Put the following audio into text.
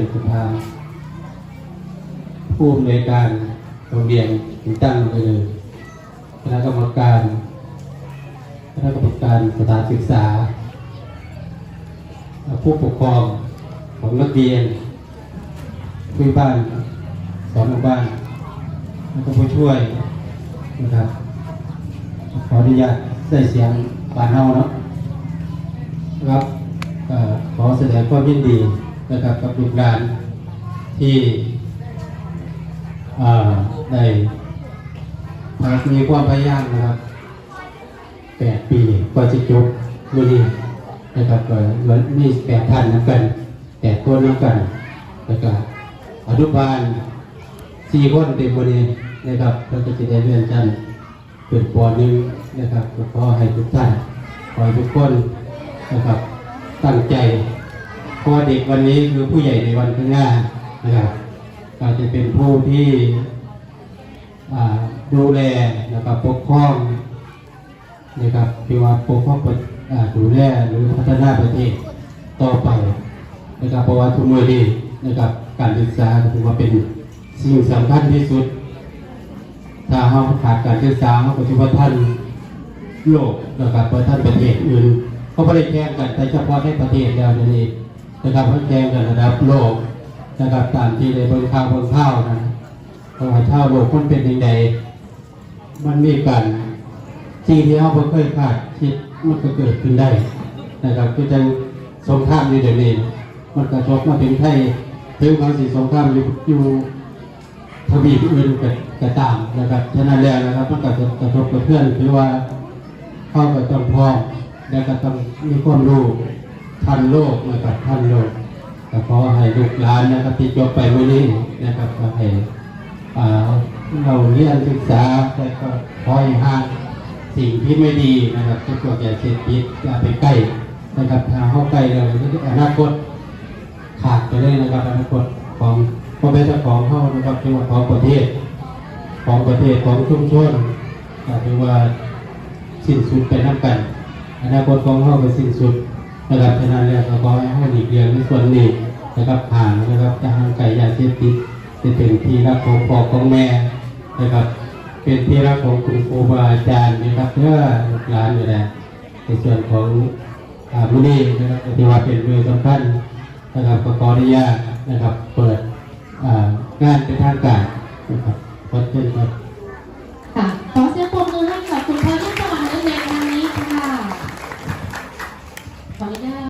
นสภาผู้อำนวยการโรงเรียนตั้งไปเลยคณะกรรมการสถานศึกษาผู้ปกครองของนักเรียนผู้บ้านสอนบ้านแล้วก็ผู้ช่วยนะครับขออนุญาตใส่เสียงปานเฮาเนาะครับขอแสดงความยินดีนะครับกับลูกหลานที่ได้มีความพยายามนะครับ8 ปีก็จะจบมื้อนี้นะครับก็เหมือนมี8 ท่านนั้นกัน8 คนนั้นกันแล้วก็อนุบาล4 คนเต็มมื้อนี้นะครับเราก็จะได้เรียนกันเป็นป .1 นะครับก็ขอให้ทุกท่านขอให้ทุกคนนะครับตั้งใจเพราะเด็กวันนี้คือผู้ใหญ่ในวันข้างหน้านะครับก็จะเป็นผู้ที่ดูแลนะครับปกครองนะครับที่ว่าปกครองดูแลหรือพัฒนาประเทศต่อไปนะครับเพราะว่าทุกเมื่อนี้นะครับการศึกษาถือว่าเป็นสิ่งสำคัญที่สุดถ้าเราขาดการศึกษาเราก็จะว่าท่านโลกนะครับเพราะท่านประเทศอื่นเขาไม่ได้แข่งกันแต่เฉพาะในประเทศแล้วนี่นะครับเขาแข่งกันระดับโลกนะครับตามที่ในบนข้าวนะเพราะว่าชาวโลกมันเป็นยังไงมันมีกันสิ่งที่เราไม่เคยคาดคิดมันก็เกิดขึ้นได้นะครับคือจะสงครามในเดี๋ยวนี้มันกระทบมาถึงไทยถึงบางสิ่งสงครามอยู่ทวีปอื่นก็ตามนะครับฉะนั้นแล้วนะครับมันก็จะกระทบกับเพื่อนคือว่าเข้ากับต้องพร้อมและก็ต้องมีความรู้ทันโลกนะครับทันโลกแต่ขอให้ลูกหลานนะครับที่จบไปวันนี้นะครับก็ให้เราเรียนศึกษาแต่ก็คอยห่างสิ่งที่ไม่ดีนะครับทุกตัวอย่าเสพติดอย่าไปใกล้นะครับถ้าเข้าใกล้เราอนาคตขาดไปเลยนะครับอนาคตของพ่อแม่เจ้าของเข้านะครับที่ว่าของประเทศของชุมชนที่ว่าสิ้นสุดไปนับกันอนาคตของเข้าไปสิ้นสุดนะครับฉะนั้นแล้วก็ขอให้เข้าหลีกเลี่ยงในส่วนนี้นะครับห่างนะครับจะห่างไกลยาเสพติดจะเป็นที่รักของพ่อของแม่นะครับเป็นที่รักของคุณครูบาอาจารย์นะครับเพื่อลูกหลานอยู่แล้วในส่วนของมื้อนี้นะครับที่ว่าเป็นเรื่องสำคัญนะครับขออนุญาตนะครับเปิดงานเป็นทางการนะครับขอบคุณครับ